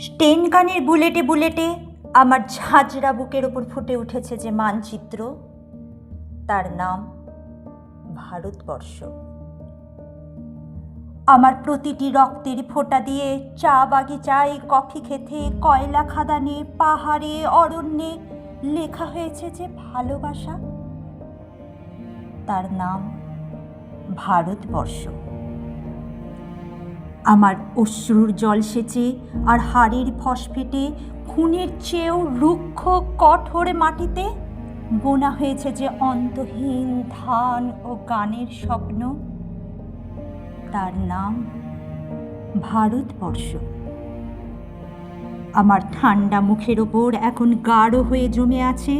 স্টেন গানের বুলেটে বুলেটে আমার ঝাঁঝরা বুকের ওপর ফুটে উঠেছে যে মানচিত্র, তার নাম ভারতবর্ষ। আমার প্রতিটি রক্তের ফোঁটা দিয়ে চা বাগিচায়, কফি খেতে, কয়লা খাদানে, পাহাড়ে, অরণ্যে লেখা হয়েছে যে ভালোবাসা, তার নাম ভারতবর্ষ। আমার অশ্রুর জল সেচে আর হাড়ের ফসফেটে খুনের চেয়েও রুক্ষ কঠোর মাটিতে বোনা হয়েছে যে অন্তহীন ধান ও গানের স্বপ্ন, তার নাম ভারতবর্ষ। আমার ঠান্ডা মুখের ওপর এখন গাঢ় হয়ে জমে আছে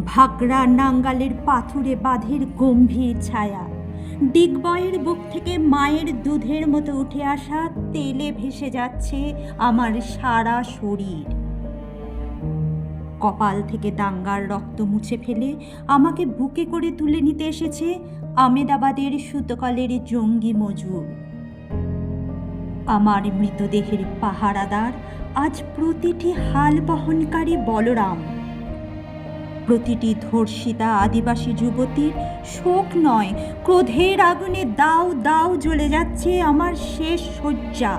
ভাগড়া নাঙ্গালের পাথুরে বাঁধের গম্ভীর ছায়া। ডিগবয়ের বুক থেকে মায়ের দুধের মতো উঠে আসা তেলে ভেসে যাচ্ছে আমার সারা শরীর। কপাল থেকে দাঙ্গার রক্ত মুছে ফেলে আমাকে বুকে করে তুলে নিতে এসেছে আমেদাবাদের সুতকলের জঙ্গি মজুর। আমার মৃতদেহের পাহারাদার আজ প্রতিটি হাল বহনকারী বলরাম, প্রতিটি ধর্ষিতা আদিবাসী যুবতীর শোক নয়, ক্রোধের আগুনে দাউ দাউ জ্বলে যাচ্ছে আমার শেষ শয্যা।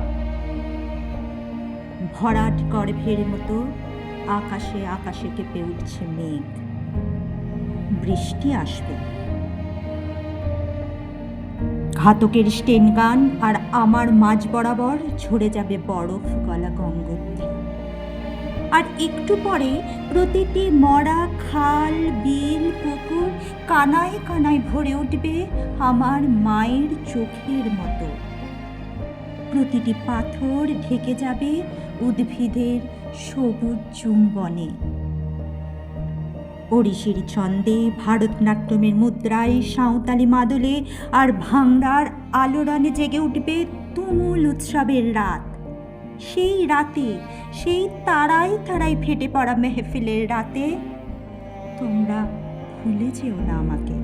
ভরাট গর্ভের মতো আকাশে আকাশে কেঁপে উঠছে মেঘ, বৃষ্টি আসবে। ঘাতকের স্টেন গান আর আমার মাঝ বরাবর ঝরে যাবে বরফ গলা গঙ্গোত্রী। আর একটু পরে প্রতিটি মরা খাল, বিল, পুকুর কানায় কানায় ভরে উঠবে আমার মায়ের চোখের মতো। প্রতিটি পাথর ঢেকে যাবে উদ্ভিদের সবুজ চুম্বনে। ওড়িশির ছন্দে, ভারতনাট্যমের মুদ্রায়, সাঁওতালি মাদলে আর ভাংড়ার আলোড়নে জেগে উঠবে তুমুল উৎসবের রাত। সেই রাতে, সেই তারায় তারায় ফেটে পড়া মেহফিলের রাতে তোমরা ভুলে যেও না আমাকে।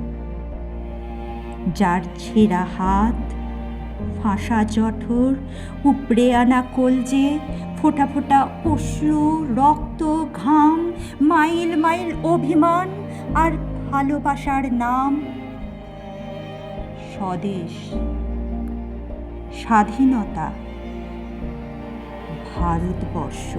যার ছেঁড়া হাত, ফাঁসা জঠর, উপড়ে আনা কলজে, ফোঁটা ফোঁটা অশ্রু, রক্ত, ঘাম, মাইল মাইল অভিমান আর ভালোবাসার নাম স্বদেশ, স্বাধীনতা, ভারতবর্ষ।